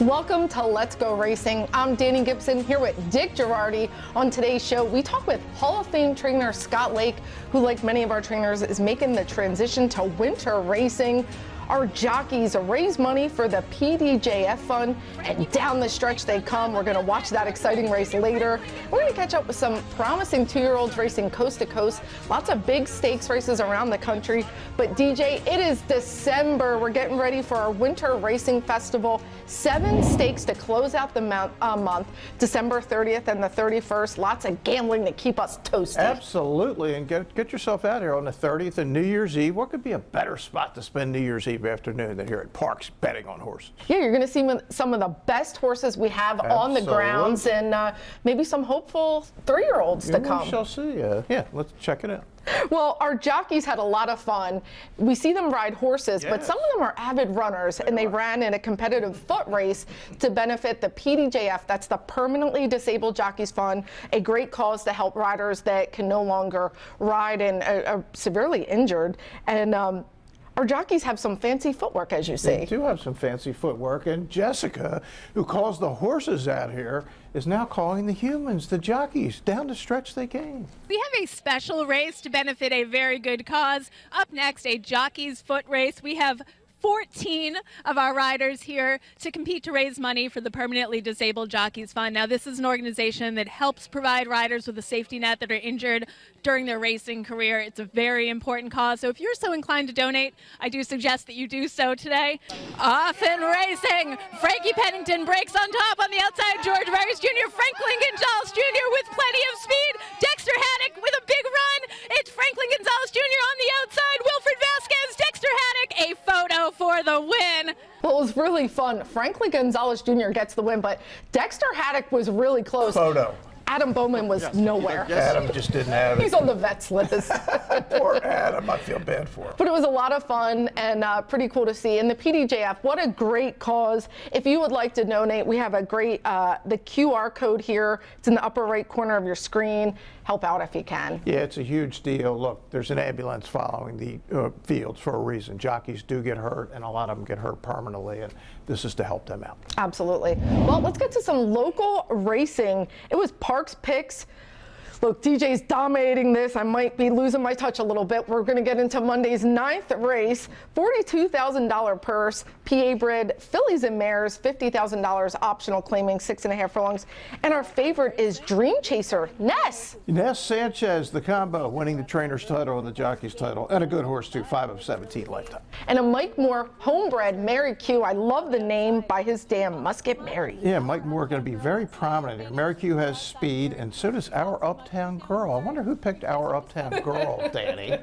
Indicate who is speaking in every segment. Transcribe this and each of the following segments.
Speaker 1: Welcome to Let's Go Racing. I'm Dani Gibson here with Dick Jerardi. On today's show, we talk with Hall of Fame trainer Scott Lake, who, like many of our trainers, is making the transition to winter racing. Our jockeys raise money for the PDJF fund, and down the stretch they come. We're going to watch that exciting race later. We're going to catch up with some promising 2-year-olds racing coast to coast. Lots of big stakes races around the country. But DJ, it is December. We're getting ready for our winter racing festival. 7 stakes to close out the month, December 30th and the 31st. Lots of gambling to keep us toasty.
Speaker 2: Absolutely, and get yourself out here on the 30th and New Year's Eve. What could be a better spot to spend New Year's Eve afternoon than here at Parx betting on horses?
Speaker 1: Yeah, you're going to see some of the best horses we have on the grounds, and maybe some hopeful 3-year-olds to come.
Speaker 2: We shall see. Yeah, let's check it out.
Speaker 1: Well, our jockeys had a lot of fun. We see them ride horses, but some of them are avid runners, and they ran in a competitive foot race to benefit the PDJF. That's the Permanently Disabled Jockeys Fund, a great cause to help riders that can no longer ride and are severely injured. And our jockeys have some fancy footwork, as you see.
Speaker 2: They do have some fancy footwork, and Jessica, who calls the horses out here, is now calling the humans, the jockeys. Down the stretch they came.
Speaker 3: We have a special race to benefit a very good cause. Up next, a jockey's foot race. We have 14 of our riders here to compete to raise money for the Permanently Disabled Jockeys Fund. Now, this is an organization that helps provide riders with a safety net that are injured during their racing career. It's a very important cause. So if you're so inclined to donate, I do suggest that you do so today. Off and racing. Frankie Pennington breaks on top on the outside. George Vargas Jr. Franklin Gonzalez Jr. with plenty of speed. Dexter Haddock with a big run. It's Franklin Gonzalez Jr. on the outside. Wilfred Vasquez, Dexter Haddock, a photo for the win.
Speaker 1: Well, it was really fun. Franklin Gonzalez Jr. gets the win, but Dexter Haddock was really close.
Speaker 2: Photo.
Speaker 1: Adam Bowman was nowhere.
Speaker 2: Adam just didn't have it.
Speaker 1: He's on the vets list.
Speaker 2: Poor Adam. I feel bad for him.
Speaker 1: But it was a lot of fun and pretty cool to see. And the PDJF, what a great cause. If you would like to donate, we have a great, the QR code here. It's in the upper right corner of your screen. Help out if you can.
Speaker 2: Yeah, it's a huge deal. Look, there's an ambulance following the fields for a reason. Jockeys do get hurt, and a lot of them get hurt permanently, and this is to help them out.
Speaker 1: Absolutely. Well, let's get to some local racing. It was Parx Picks. Look, DJ's dominating this. I might be losing my touch a little bit. We're going to get into Monday's 9th race. $42,000 purse, PA bred, fillies and mares, $50,000 optional, claiming 6.5 furlongs. And our favorite is Dream Chaser, Ness.
Speaker 2: Ness Sanchez, the combo, winning the trainer's title and the jockey's title, and a good horse too, 5 of 17 lifetime.
Speaker 1: And a Mike Moore homebred, Mary Q. I love the name by his dam, Musket Mary.
Speaker 2: Yeah, Mike Moore going to be very prominent here. Mary Q has speed, and so does our Uptown Girl. I wonder who picked our Uptown Girl, Dani.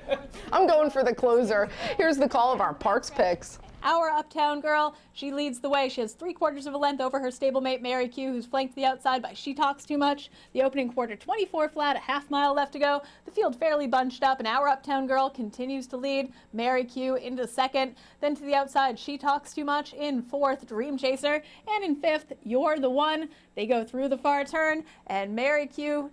Speaker 1: I'm going for the closer. Here's the call of our Parx Picks.
Speaker 3: Our Uptown Girl, she leads the way. She has 3/4 of a length over her stablemate Mary Q, who's flanked to the outside by She Talks Too Much. The opening quarter, 24 flat, a half mile left to go. The field fairly bunched up, and our Uptown Girl continues to lead. Mary Q into second. Then to the outside, She Talks Too Much. In fourth, Dream Chaser. And in fifth, You're the One. They go through the far turn, and Mary Q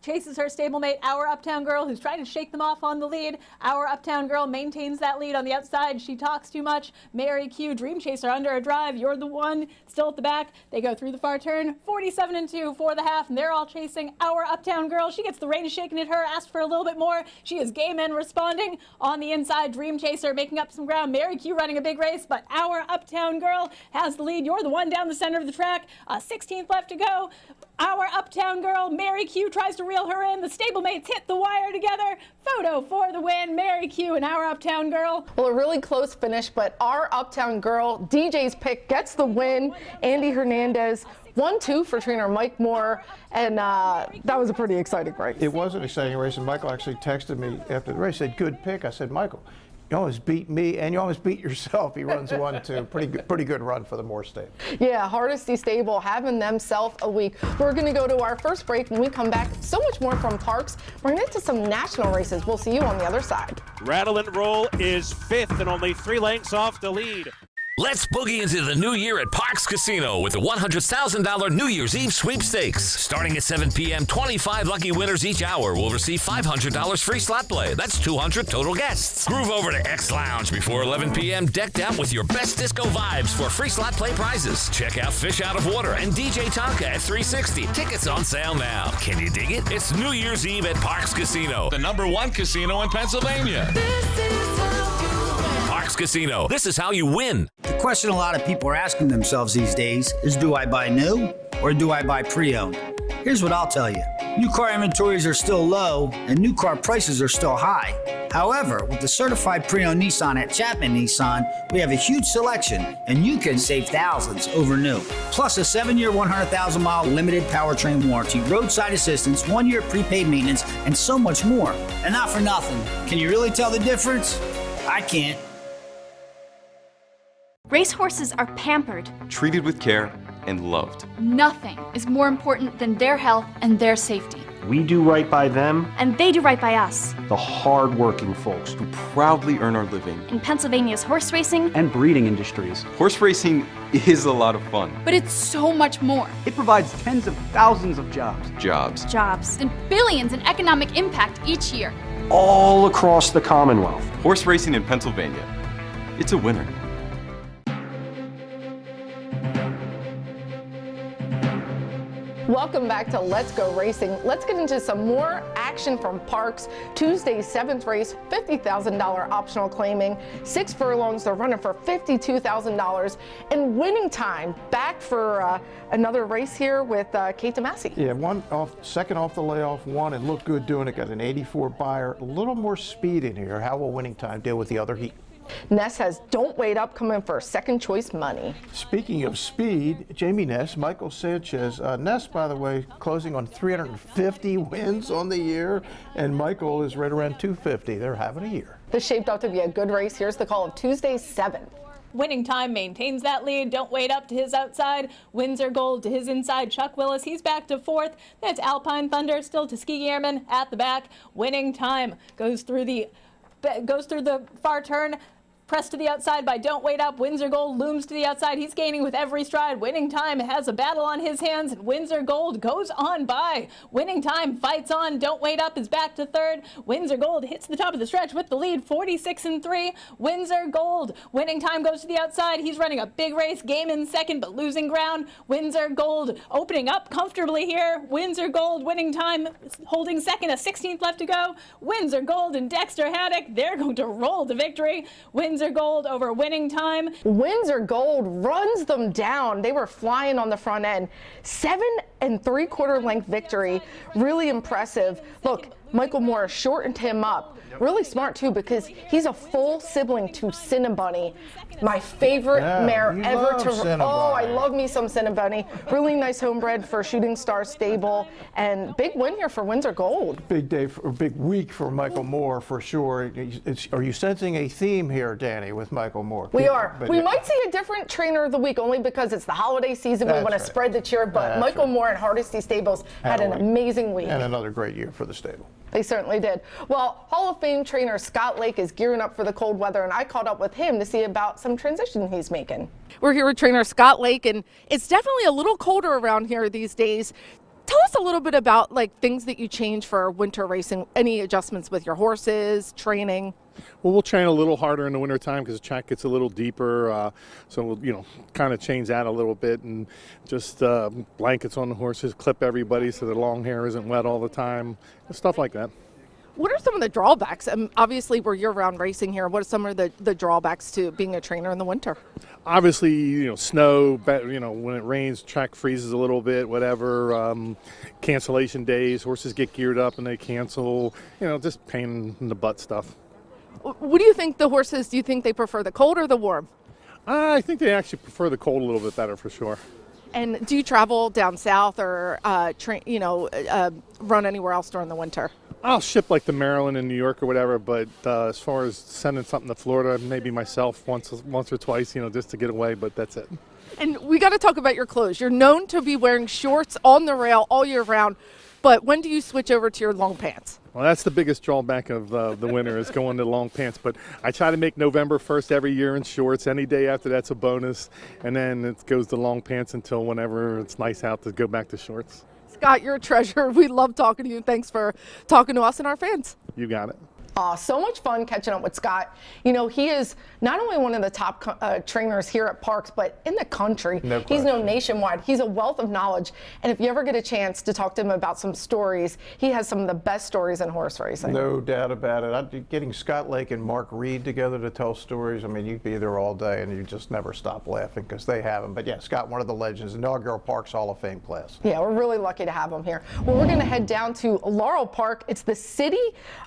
Speaker 3: chases her stablemate, Our Uptown Girl, who's trying to shake them off on the lead. Our Uptown Girl maintains that lead on the outside. She Talks Too Much. Mary Q, Dream Chaser under a drive. You're the One, still at the back. They go through the far turn, 47-2 for the half, and they're all chasing Our Uptown Girl. She gets the reins shaken at her, asked for a little bit more. She is game and responding. On the inside, Dream Chaser making up some ground. Mary Q running a big race, but Our Uptown Girl has the lead. You're the One down the center of the track. 16th left to go. Our Uptown Girl, Mary Q tries to reel her in. The stablemates hit the wire together. Photo for the win, Mary Q and Our Uptown Girl.
Speaker 1: Well, a really close finish, but Our Uptown Girl, DJ's pick, gets the win. Andy Hernandez, 1-2 for trainer Mike Moore, and that was a pretty exciting race.
Speaker 2: It was an exciting race, and Michael actually texted me after the race, said, good pick. I said, Michael, you almost beat me, and you almost beat yourself. He runs 1-2. Pretty good run for the Moore stable.
Speaker 1: Yeah, Hardesty stable having themselves a week. We're going to go to our first break. When we come back, so much more from Parx. We're going to get to some national races. We'll see you on the other side.
Speaker 4: Rattle and Roll is 5th and only 3 lengths off the lead. Let's boogie into the new year at Parx Casino with the $100,000 New Year's Eve sweepstakes. Starting at 7 p.m., 25 lucky winners each hour will receive $500 free slot play. That's 200 total guests. Groove over to X Lounge before 11 p.m., decked out with your best disco vibes for free slot play prizes. Check out Fish Out of Water and DJ Tonka at 360. Tickets on sale now. Can you dig it? It's New Year's Eve at Parx Casino, the #1 casino in Pennsylvania. Parx Casino. This is how you win.
Speaker 5: The question a lot of people are asking themselves these days is, do I buy new or do I buy pre-owned? Here's what I'll tell you. New car inventories are still low and new car prices are still high. However, with the certified pre-owned Nissan at Chapman Nissan, we have a huge selection and you can save thousands over new. Plus a 7-year, 100,000-mile limited powertrain warranty, roadside assistance, 1-year prepaid maintenance, and so much more. And not for nothing. Can you really tell the difference? I can't.
Speaker 6: Racehorses are pampered.
Speaker 7: Treated with care and loved.
Speaker 6: Nothing is more important than their health and their safety.
Speaker 8: We do right by them.
Speaker 6: And they do right by us.
Speaker 8: The hard-working folks
Speaker 7: Who proudly earn our living.
Speaker 6: In Pennsylvania's horse racing
Speaker 8: and breeding industries.
Speaker 7: Horse racing is a lot of fun.
Speaker 6: But it's so much more.
Speaker 8: It provides tens of thousands of jobs.
Speaker 6: Jobs and billions in economic impact each year.
Speaker 8: All across the Commonwealth.
Speaker 7: Horse racing in Pennsylvania. It's a winner.
Speaker 1: Welcome back to Let's Go Racing. Let's get into some more action from Parx. Tuesday's 7th race, $50,000 optional claiming. 6 furlongs, they're running for $52,000. And winning time, back for another race here with Kate DeMasi.
Speaker 2: Yeah, second off the layoff, won and looked good doing it. Got an 84 buyer, a little more speed in here. How will winning time deal with the other heat?
Speaker 1: Ness has Don't Wait Up coming for second choice money.
Speaker 2: Speaking of speed, Jamie Ness, Michael Sanchez. Ness, by the way, closing on 350 wins on the year, and Michael is right around 250. They're having a year.
Speaker 1: This shaped up to be a good race. Here's the call of Tuesday's 7th.
Speaker 3: Winning Time maintains that lead. Don't Wait Up to his outside. Windsor Gold to his inside. Chuck Willis, he's back to 4th. That's Alpine Thunder, still Tuskegee Airmen at the back. Winning Time goes through the far turn. Pressed to the outside by Don't Wait Up. Windsor Gold looms to the outside. He's gaining with every stride. Winning Time has a battle on his hands. Windsor Gold goes on by. Winning Time fights on. Don't Wait Up is back to 3rd. Windsor Gold hits the top of the stretch with the lead, 46-3. Windsor Gold. Winning Time goes to the outside. He's running a big race. Game in 2nd, but losing ground. Windsor Gold opening up comfortably here. Windsor Gold. Winning Time holding 2nd. A 16th left to go. Windsor Gold and Dexter Haddock, they're going to roll to victory. Windsor Gold over Winning Time.
Speaker 1: Windsor Gold runs them down. They were flying on the front end. 7 3/4 length victory. Really impressive. Look, Michael Moore shortened him up. Really smart too, because he's a full sibling to Cinnabunny. My favorite mare ever to. Oh, I love me some Cinnabunny. Really nice homebred for Shooting Star Stable, and big win here for Windsor Gold.
Speaker 2: Big day, or big week for Michael Moore for sure. Are you sensing a theme here, Dani, with Michael Moore?
Speaker 1: We are. We might see a different trainer of the week, only because it's the holiday season. We want to spread the cheer, but Michael Moore and Hardesty Stables had an amazing week.
Speaker 2: And another great year for the stable.
Speaker 1: They certainly did. Well, Hall of Fame trainer Scott Lake is gearing up for the cold weather, and I caught up with him to see about some transition he's making. We're here with trainer Scott Lake, and it's definitely a little colder around here these days. Tell us a little bit about things that you change for winter racing, any adjustments with your horses, training.
Speaker 9: Well, we'll train a little harder in the wintertime because the track gets a little deeper, so we'll kind of change that a little bit, and just blankets on the horses, clip everybody so the long hair isn't wet all the time, stuff like that.
Speaker 1: What are some of the drawbacks? Obviously, we're year-round racing here. What are some of the drawbacks to being a trainer in the winter?
Speaker 9: Obviously, snow, when it rains, track freezes a little bit, whatever. Cancellation days, horses get geared up and they cancel, just pain in the butt stuff.
Speaker 1: What do you think the horses, do you think they prefer the cold or the warm?
Speaker 9: I think they actually prefer the cold a little bit better for sure.
Speaker 1: And do you travel down south or run anywhere else during the winter?
Speaker 9: I'll ship to Maryland and New York or whatever, but as far as sending something to Florida, maybe myself once or twice, just to get away, but that's it.
Speaker 1: And we got to talk about your clothes. You're known to be wearing shorts on the rail all year round, but when do you switch over to your long pants?
Speaker 9: Well, that's the biggest drawback of the winter is going to long pants. But I try to make November 1st every year in shorts. Any day after that's a bonus. And then it goes to long pants until whenever it's nice out to go back to shorts.
Speaker 1: Scott, you're a treasure. We love talking to you. Thanks for talking to us and our fans.
Speaker 9: You got it.
Speaker 1: So much fun catching up with Scott. You know, he is not only one of the top trainers here at Parx, but in the country.
Speaker 2: No
Speaker 1: He's known
Speaker 2: question.
Speaker 1: nationwide. He's a wealth of knowledge. And if you ever get a chance to talk to him about some stories, he has some of the best stories in horse racing.
Speaker 2: No doubt about it. Getting Scott Lake and Mark Reed together to tell stories, I mean, you'd be there all day and you just never stop laughing because they have them. But yeah, Scott, one of the legends, inaugural Parx Hall of Fame class.
Speaker 1: Yeah, we're really lucky to have him here. Well, we're going to head down to Laurel Park. It's the City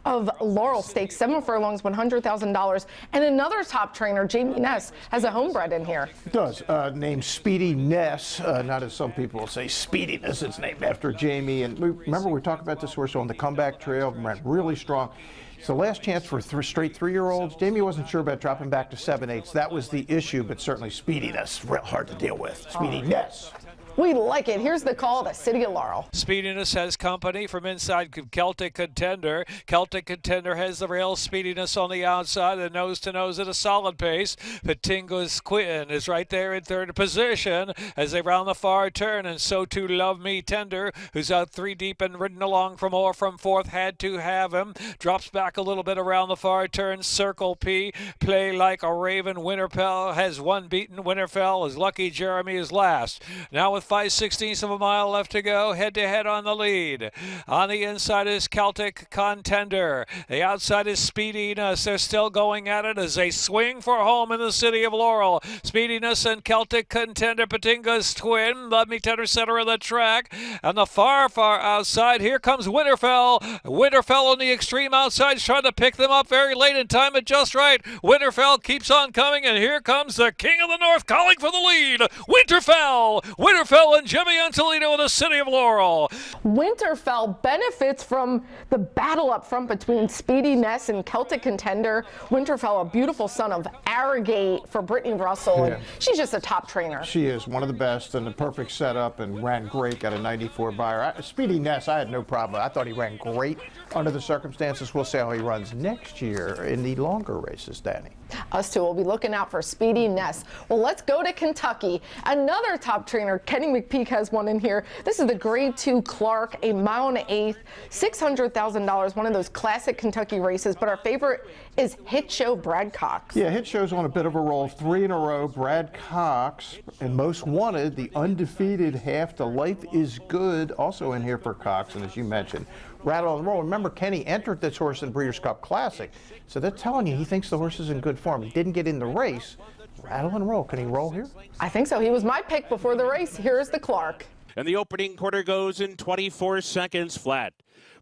Speaker 1: of Laurel Stakes, 7 furlongs, $100,000. And another top trainer, Jamie Ness, has a homebred in here.
Speaker 2: It does. Named Speedy Ness, not as some people will say Speediness. It's named after Jamie. And remember, we talked about this horse on the comeback trail, ran really strong. It's the last chance for straight 3-year-olds. Jamie wasn't sure about dropping back to 7/8. That was the issue, but certainly Speediness, real hard to deal with. Speedy Ness.
Speaker 1: We like it. Here's the call, the City of Laurel.
Speaker 10: Speediness has company from inside Celtic Contender. Celtic Contender has the rail. Speediness on the outside, and nose-to-nose at a solid pace. Patinga's Quinn is right there in third position as they round the far turn, and so too Love Me Tender, who's out 3 deep and ridden along from fourth. Had to have him. Drops back a little bit around the far turn. Circle P, Play Like a Raven. Winterfell has 1 beaten. Winterfell is Lucky Jeremy is last. Now with 5/16 of a mile left to go, head-to-head on the lead. On the inside is Celtic Contender. The outside is Speediness. They're still going at it as they swing for home in the City of Laurel. Speediness and Celtic Contender. Patinga's Twin. Love Me Tender, center of the track. And the far outside, here comes Winterfell. Winterfell on the extreme outside, trying to pick them up very late in time and just right. Winterfell keeps on coming, and here comes the King of the North calling for the lead. Winterfell and Jimmy Antolino in the City of Laurel.
Speaker 1: Winterfell benefits from the battle up front between Speedy Ness and Celtic Contender. Winterfell, a beautiful son of Arrogate for Brittany Russell, and she's just a top trainer.
Speaker 2: She is one of the best and the perfect setup and ran great, got a 94 by her. Speedy Ness, I had no problem. I thought he ran great under the circumstances. We'll see how he runs next year in the longer races, Dani.
Speaker 1: Us too will be looking out for Speedy Ness. Well, let's go to Kentucky. Another top trainer, Kenny McPeak, has one in here. This is the Grade 2 Clark, a 1 1/8, $600,000, one of those classic Kentucky races. But our favorite is Hit Show Brad Cox.
Speaker 2: Yeah, Hit Show's on a bit of a roll, 3 in a row. Brad Cox and Most Wanted, the undefeated half to Life is Good, also in here for Cox. And as you mentioned, Rattle and Roll. Remember, Kenny entered this horse in the Breeders' Cup Classic, so they're telling you he thinks the horse is in good form. He didn't get in the race. Rattle and Roll. Can he roll here?
Speaker 1: I think so. He was my pick before the race. Here's the Clark.
Speaker 11: And the opening quarter goes in 24 seconds flat.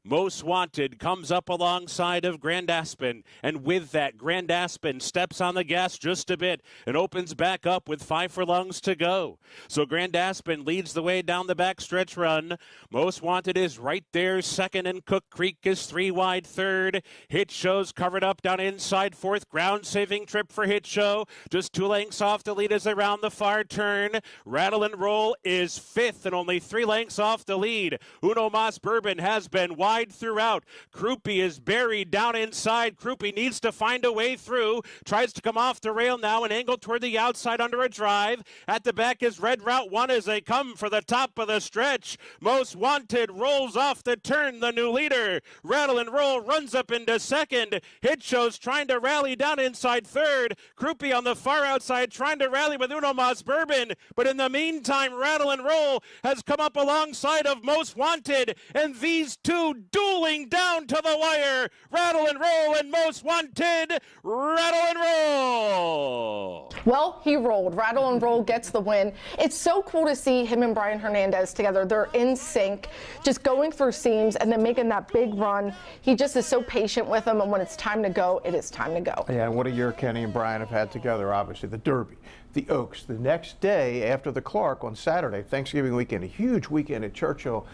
Speaker 11: Most Wanted comes up alongside of Grand Aspen, and with that, Grand Aspen steps on the gas just a bit and opens back up with 5 furlongs to go. So Grand Aspen leads the way down the backstretch run. Most Wanted is right there second, and Cook Creek is 3 wide third. Hit Show's covered up down inside fourth. Ground-saving trip for Hit Show. Just 2 lengths off the lead as they round the far turn. Rattle and Roll is fifth and only 3 lengths off the lead. Uno Mas Bourbon has been wide throughout. Krupe is buried down inside. Krupe needs to find a way through. Tries to come off the rail now and angle toward the outside under a drive. At the back is Red Route 1 as they come for the top of the stretch. Most Wanted rolls off the turn, the new leader. Rattle and Roll runs up into second. Hit Show's trying to rally down inside third. Krupe on the far outside trying to rally with Uno Mas Bourbon. But in the meantime, Rattle and Roll has come up alongside of Most Wanted, and these two dueling down to the wire. Rattle and Roll and Most Wanted. Rattle and Roll.
Speaker 1: Well, he rolled. Rattle and Roll gets the win. It's so cool to see him and Brian Hernandez together. They're in sync, just going through seams and then making that big run. He just is so patient with them, and when it's time to go, it is time to go.
Speaker 2: Yeah, and what a year Kenny and Brian have had together, obviously. The Derby, the Oaks, the next day after the Clark on Saturday, Thanksgiving weekend, a huge weekend at Churchill.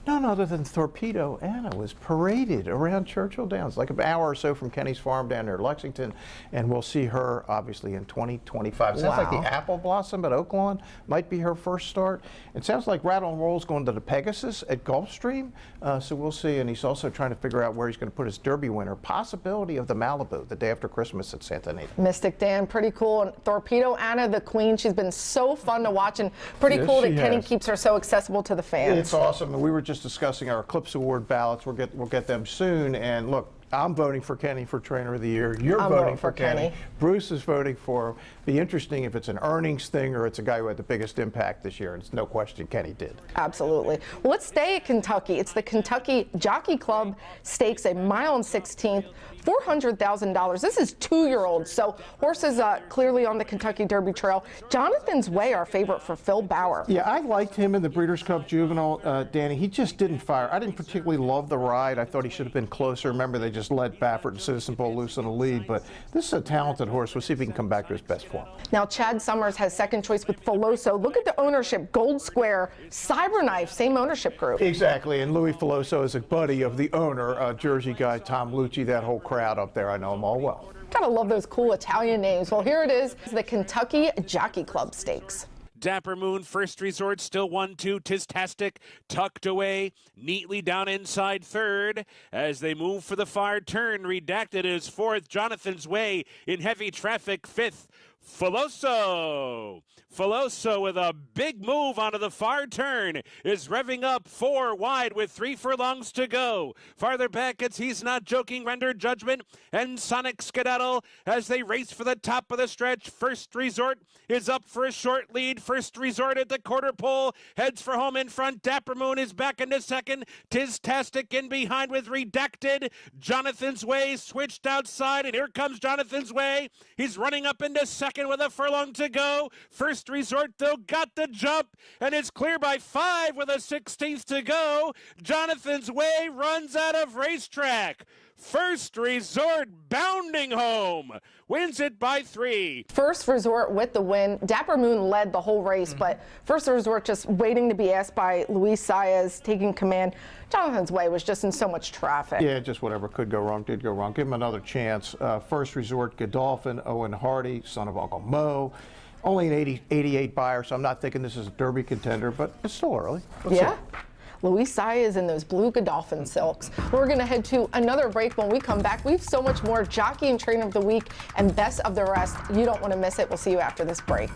Speaker 2: none other than Torpedo Anna was paraded around Churchill Downs, like an hour or so from Kenny's farm down there in Lexington, and we'll see her obviously in 2025. It sounds like the Apple Blossom at Oaklawn might be her first start. It sounds like Rattle and Roll's going to the Pegasus at Gulfstream, so we'll see. And he's also trying to figure out where he's going to put his Derby winner. Possibility of the Malibu the day after Christmas at Santa Anita.
Speaker 1: Mystic Dan, pretty cool. And Torpedo Anna, the queen, she's been so fun to watch, and pretty cool that Kenny keeps her so accessible to the fans.
Speaker 2: It's awesome. And we were just discussing our Eclipse Award ballots. We'll get them soon. And look, I'm voting for Kenny for Trainer of the Year. You're voting for Kenny. Bruce is voting for him. Be interesting if it's an earnings thing or it's a guy who had the biggest impact this year. And it's no question Kenny did.
Speaker 1: Absolutely. Well, let's stay at Kentucky. It's the Kentucky Jockey Club Stakes, a mile and 16th. $400,000. This is 2-year-olds, so horses clearly on the Kentucky Derby Trail. Jonathan's Way, our favorite for Phil Bauer.
Speaker 2: Yeah, I liked him in the Breeders' Cup Juvenile, Danny. He just didn't fire. I didn't particularly love the ride. I thought he should have been closer. Remember, they just let Baffert and Citizen Bull loose in the lead, but this is a talented horse. We'll see if he can come back to his best form.
Speaker 1: Now, Chad Summers has second choice with Filoso. Look at the ownership. Gold Square, Cyberknife, same ownership group.
Speaker 2: Exactly, and Louis Filoso is a buddy of the owner, Jersey guy Tom Lucci, that whole crowd up there. I know them all well.
Speaker 1: Gotta love those cool Italian names. Well, here it is, the Kentucky Jockey Club Stakes.
Speaker 11: Dapper Moon, First Resort, still 1-2. Tistastic tucked away neatly down inside third as they move for the far turn. Redacted is fourth. Jonathan's Way in heavy traffic fifth. Filoso with a big move onto the far turn is revving up 4 wide with 3 furlongs to go. Farther back, it's He's Not Joking, Render Judgment, and Sonic Skedaddle as they race for the top of the stretch. First Resort is up for a short lead. First Resort at the quarter pole heads for home in front. Dapper Moon is back into second. Tistastic in behind with Redacted. Jonathan's Way switched outside, and here comes Jonathan's Way. He's running up into second with a furlong to go. First Resort, though, got the jump, and it's clear by 5 with a 16th to go. Jonathan's Way runs out of racetrack. First Resort bounding home, wins it by 3.
Speaker 1: First Resort with the win. Dapper Moon led the whole race, but First Resort just waiting to be asked by Luis Saez, taking command. Jonathan's Way was just in so much traffic.
Speaker 2: Yeah, just whatever could go wrong did go wrong. Give him another chance. First Resort, Godolphin, Owen Hardy, son of Uncle Mo. Only an 88 buyer, so I'm not thinking this is a Derby contender, but it's still early. Let's see.
Speaker 1: Luis Saez in those blue Godolphin silks. We're going to head to another break. When we come back, we have so much more Jockey and Trainer of the Week and Best of the Rest. You don't want to miss it. We'll see you after this break.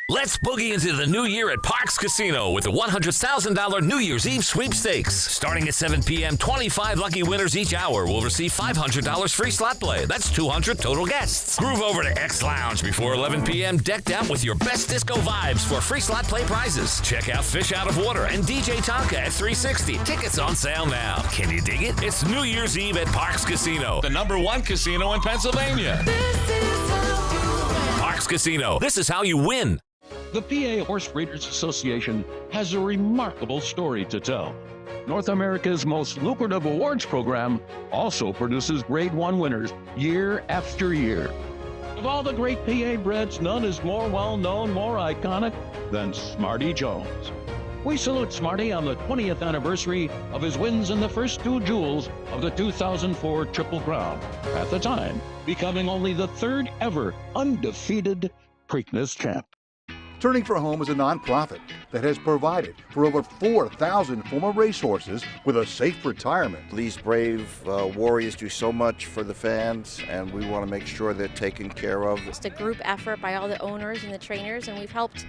Speaker 4: Let's boogie into the new year at Parx Casino with the $100,000 New Year's Eve sweepstakes. Starting at 7 p.m., 25 lucky winners each hour will receive $500 free slot play. That's 200 total guests. Groove over to X Lounge before 11 p.m., decked out with your best disco vibes for free slot play prizes. Check out Fish Out of Water and DJ Tonka at 360. Tickets on sale now. Can you dig it? It's New Year's Eve at Parx Casino, the #1 casino in Pennsylvania. Parx Casino. This is how you win.
Speaker 12: The PA Horse Breeders Association has a remarkable story to tell. North America's most lucrative awards program also produces Grade 1 winners year after year. Of all the great PA breds, none is more well-known, more iconic than Smarty Jones. We salute Smarty on the 20th anniversary of his wins in the first 2 jewels of the 2004 Triple Crown, at the time becoming only the 3rd ever undefeated Preakness champ.
Speaker 13: Turning for Home is a nonprofit that has provided for over 4,000 former racehorses with a safe retirement.
Speaker 14: These brave warriors do so much for the fans, and we want to make sure they're taken care of.
Speaker 15: It's a group effort by all the owners and the trainers, and we've helped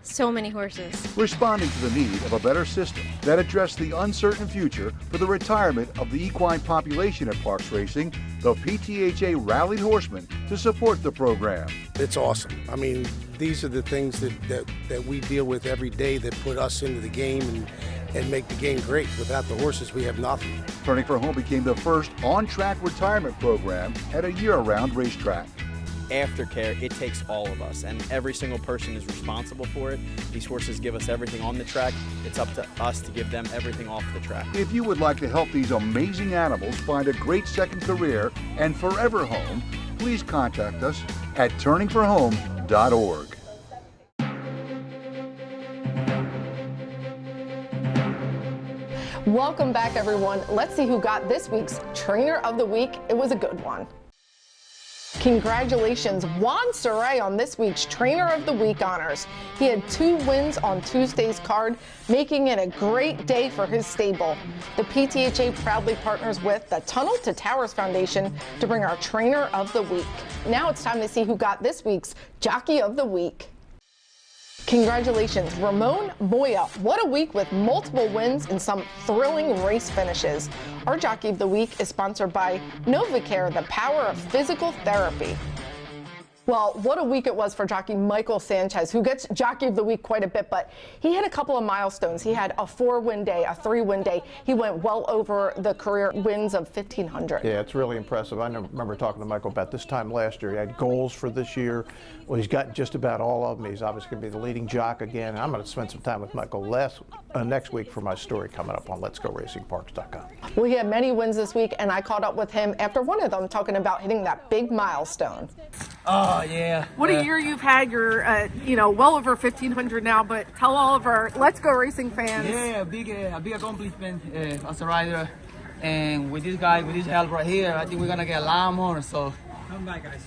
Speaker 15: so many horses.
Speaker 13: Responding to the need of a better system that addressed the uncertain future for the retirement of the equine population at Parx Racing, the PTHA rallied horsemen to support the program.
Speaker 16: It's awesome. I mean, these are the things that we deal with every day that put us into the game and make the game great. Without the horses, we have nothing.
Speaker 13: Turning for Home became the first on-track retirement program at a year-round racetrack.
Speaker 17: Aftercare, it takes all of us, and every single person is responsible for it. These horses give us everything on the track. It's up to us to give them everything off the track.
Speaker 13: If you would like to help these amazing animals find a great second career and forever home, please contact us at turningforhome.org.
Speaker 1: Welcome back, everyone. Let's see who got this week's Trainer of the Week. It was a good one. Congratulations, Juan Saray, on this week's Trainer of the Week honors. He had 2 wins on Tuesday's card, making it a great day for his stable. The PTHA proudly partners with the Tunnel to Towers Foundation to bring our Trainer of the Week. Now it's time to see who got this week's Jockey of the Week. Congratulations, Ramon Moya. What a week with multiple wins and some thrilling race finishes. Our Jockey of the Week is sponsored by NovaCare, the power of physical therapy. Well, what a week it was for jockey Michael Sanchez, who gets Jockey of the Week quite a bit, but he had a couple of milestones. He had a 4-win day, a 3-win day. He went well over the career wins of 1,500.
Speaker 2: Yeah, it's really impressive. I remember talking to Michael about this time last year. He had goals for this year. Well, he's got just about all of them. He's obviously going to be the leading jock again. I'm going to spend some time with Michael next week for my story coming up on Let'sGoRacingParx.com.
Speaker 1: Well, he had many wins this week, and I caught up with him after one of them, talking about hitting that big milestone.
Speaker 18: Oh, yeah.
Speaker 1: What a year you've had. You're, well over 1,500 now, but tell all of our Let's Go Racing fans.
Speaker 18: Yeah, a big accomplishment as a rider. And with this guy, with this help right here, I think we're going to get a lot more. So,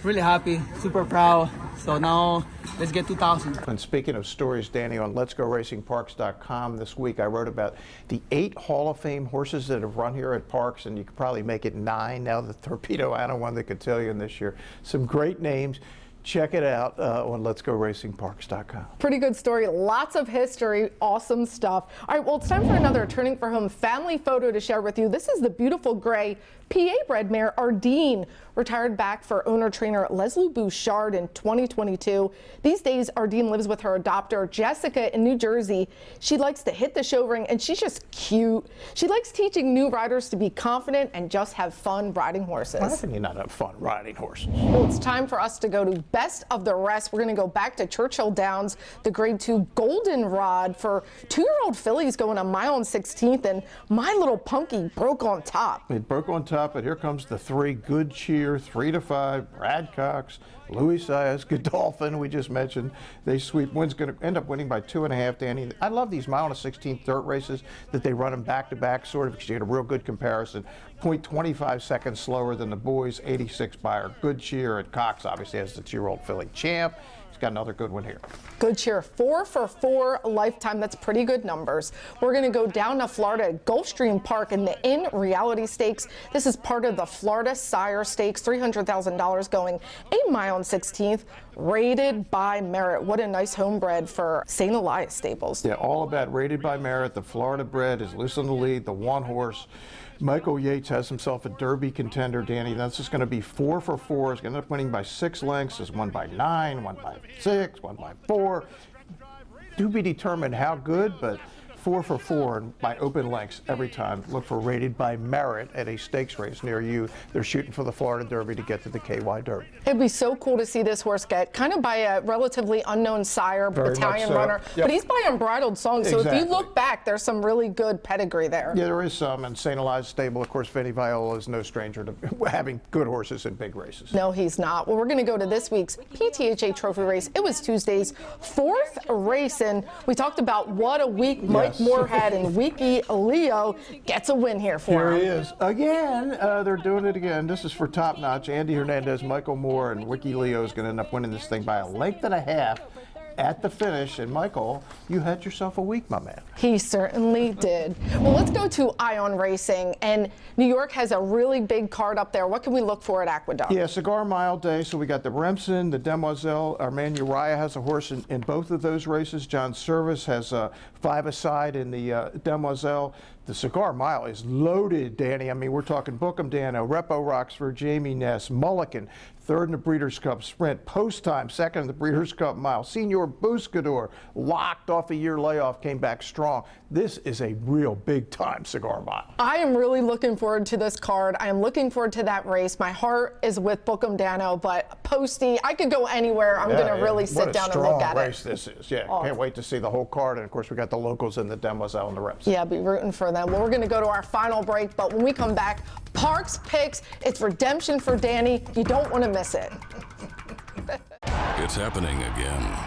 Speaker 18: really happy, super proud. So now, let's get 2,000.
Speaker 2: And speaking of stories, Dani, on Let'sGoRacingParx.com this week, I wrote about the 8 Hall of Fame horses that have run here at Parx, and you could probably make it 9 now. The Torpedo Anna one that could tell you in this year. Some great names. Check it out on Let'sGoRacingParx.com.
Speaker 1: Pretty good story. Lots of history. Awesome stuff. All right, well, it's time for another Turning for Home family photo to share with you. This is the beautiful gray PA bred mare Ardeen, retired back for owner-trainer Leslie Bouchard in 2022. These days, Ardeen lives with her adopter, Jessica, in New Jersey. She likes to hit the show ring, and she's just cute. She likes teaching new riders to be confident and just have fun riding horses.
Speaker 2: How can you not have fun riding horses?
Speaker 1: Well, it's time for us to go to Best of the Rest. We're going to go back to Churchill Downs, the Grade 2 Goldenrod for 2-year-old fillies going a mile and 16th, and My Little Punky broke on top.
Speaker 2: It broke on top, but here comes the 3 Good Cheer, 3-5, Brad Cox, Louis Saez, Godolphin, we just mentioned. They sweep. Wynn's going to end up winning by 2.5, Dani. I love these mile and 16th dirt races that they run them back-to-back, sort of, because you get a real good comparison. 0.25 seconds slower than the boys, 86 buyer. Good Cheer at Cox, obviously, has the 2-year-old filly champ. He's got another good one here.
Speaker 1: Good Cheer, 4 for 4 lifetime. That's pretty good numbers. We're going to go down to Florida at Gulfstream Park in the In Reality Stakes. This is part of the Florida Sire Stakes, $300,000 going a mile and 16th, rated by merit. What a nice homebred for St. Elias Stables.
Speaker 2: Yeah, all about rated by merit. The Florida bred is loose on the lead, the 1 horse. Michael Yates has himself a Derby contender, Dani. That's just going to be 4 for 4. He's going to end up winning by 6 lengths. There's 1 by 9, 1 by 6, 1 by 4. To be determined how good, but 4 for 4 by open lengths every time. Look for rated by merit at a stakes race near you. They're shooting for the Florida Derby to get to the KY Derby.
Speaker 1: It'd be so cool to see this horse get kind of by a relatively unknown sire, battalion runner, but he's by Unbridled Song. So if you look back, there's some really good pedigree there.
Speaker 2: Yeah, there is some. And St. Elias Stable, of course, Vinny Viola is no stranger to having good horses in big races.
Speaker 1: No, he's not. Well, we're going to go to this week's PTHA Trophy race. It was Tuesday's 4th race, and we talked about what a week Mike Moore had, and Wiki Leo gets a win here for him.
Speaker 2: Here he is. Again, they're doing it again. This is for Top Notch. Andy Hernandez, Michael Moore, and Wiki Leo is going to end up winning this thing by a length and a half at the finish. And Michael, you had yourself a week, my man.
Speaker 1: He certainly did. Well, let's go to Ion Racing, and New York has a really big card up there. What can we look for at Aqueduct?
Speaker 2: Yeah, Cigar Mile Day. So we got the Remsen, the Demoiselle. Our man Uriah has a horse in both of those races. John Service has 5 aside in the Demoiselle. The Cigar Mile is loaded, Dani. I mean, we're talking Bookham Dano, Repo Roxford, Jamie Ness, Mulligan, 3rd in the Breeders' Cup Sprint, Post Time, 2nd in the Breeders' Cup Mile, Senior Buscador, locked off a year layoff, came back strong. This is a real big-time Cigar Mile.
Speaker 1: I am really looking forward to this card. I am looking forward to that race. My heart is with Bookham Dano, but Posty, I could go anywhere. I'm going to really sit down and look at it.
Speaker 2: What a strong race this is. Yeah, can't wait to see the whole card. And, of course, we got the locals and the Demoiselle and the reps.
Speaker 1: Yeah, be rooting for them. Well, we're going to go to our final break, but when we come back, Parx Picks. It's redemption for Dani. You don't want to miss it.
Speaker 19: It's happening again.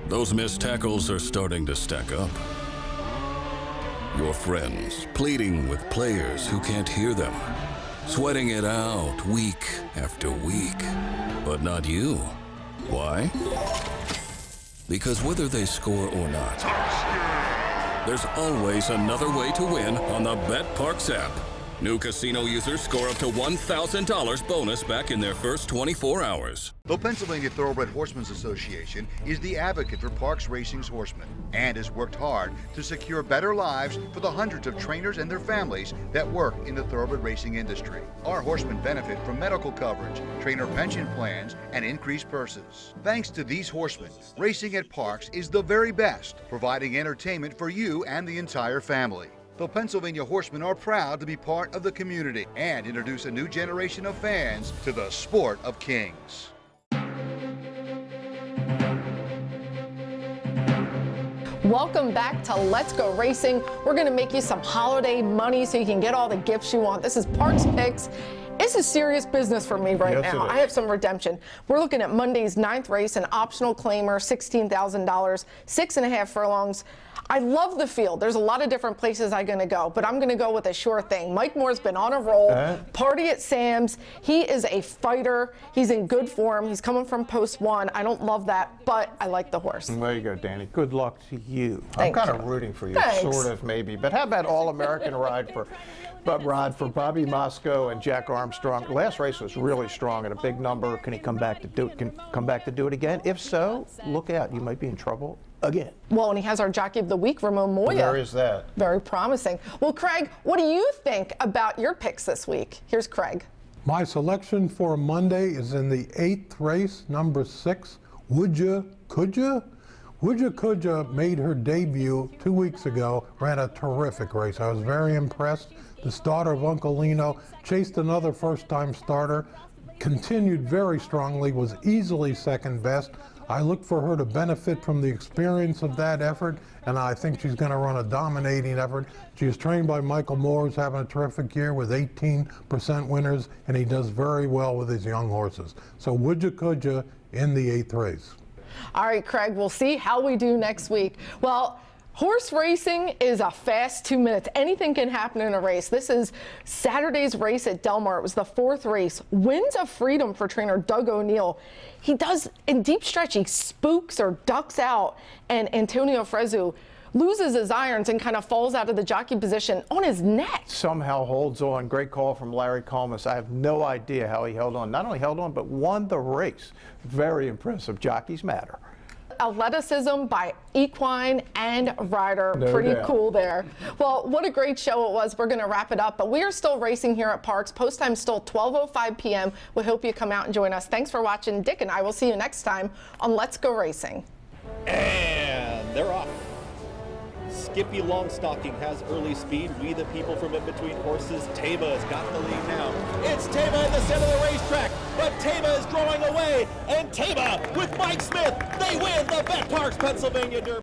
Speaker 19: Those missed tackles are starting to stack up. Your friends pleading with players who can't hear them. Sweating it out week after week. But not you. Why? Because whether they score or not, there's always another way to win on the Parx app. New casino users score up to $1,000 bonus back in their first 24 hours.
Speaker 13: The Pennsylvania Thoroughbred Horsemen's Association is the advocate for Parx Racing's horsemen and has worked hard to secure better lives for the hundreds of trainers and their families that work in the thoroughbred racing industry. Our horsemen benefit from medical coverage, trainer pension plans, and increased purses. Thanks to these horsemen, racing at Parx is the very best, providing entertainment for you and the entire family. The Pennsylvania Horsemen are proud to be part of the community and introduce a new generation of fans to the sport of kings.
Speaker 1: Welcome back to Let's Go Racing. We're going to make you some holiday money so you can get all the gifts you want. This is Parx Picks. This is serious business for me right now. I have some redemption. We're looking at Monday's 9th race, an optional claimer, $16,000, 6.5 furlongs. I love the field. There's a lot of different places I'm going to go, but I'm going to go with a sure thing. Mike Moore's been on a roll. Party at Sam's. He is a fighter. He's in good form. He's coming from post 1. I don't love that, but I like the horse.
Speaker 2: There you go, Dani. Good luck to you.
Speaker 1: Thank
Speaker 2: I'm kind
Speaker 1: you.
Speaker 2: of rooting for you,
Speaker 1: Thanks.
Speaker 2: sort of, maybe. But how about All-American ride for Bobby Moscow and Jack Armstrong? Last race was really strong at a big number. Can he come back to do it? Come back to do it again? If so, look out. You might be in trouble again.
Speaker 1: Well, and he has our Jockey of the Week, Ramon Moya.
Speaker 2: There is that.
Speaker 1: Very promising. Well, Craig, what do you think about your picks this week? Here's Craig.
Speaker 20: My selection for Monday is in the 8th race, number 6, Would Ya, Could Ya? Would Ya, Could Ya made her debut 2 weeks ago, ran a terrific race. I was very impressed. The starter of Uncle Lino chased another first-time starter, continued very strongly, was easily second best. I look for her to benefit from the experience of that effort, and I think she's going to run a dominating effort. She is trained by Michael Moore, who's having a terrific year with 18% winners, and he does very well with his young horses. So Would Ya, Could Ya in the 8th race.
Speaker 1: All right, Craig, we'll see how we do next week. Well, horse racing is a fast 2 minutes. Anything can happen in a race. This is Saturday's race at Del Mar. It was the 4th race. Winds of Freedom for trainer Doug O'Neill. He does, in deep stretch, he spooks or ducks out, and Antonio Fresu loses his irons and kind of falls out of the jockey position on his neck.
Speaker 2: Somehow holds on. Great call from Larry Colmus. I have no idea how he held on. Not only held on, but won the race. Very impressive. Jockeys matter.
Speaker 1: Athleticism by equine and rider.
Speaker 2: No
Speaker 1: Pretty
Speaker 2: doubt.
Speaker 1: cool there. Well, what a great show it was. We're going to wrap it up, but we are still racing here at Parx. Post time still 12:05 p.m. We hope you come out and join us. Thanks for watching. Dick and I will see you next time on Let's Go Racing.
Speaker 21: And they're off. Skippy Longstocking has early speed. We the people from in between horses. Taba has got the lead now. It's Taba in the center of the racetrack, but Taba is drawing away. And Taba with Mike Smith, they win the Parx Pennsylvania Derby.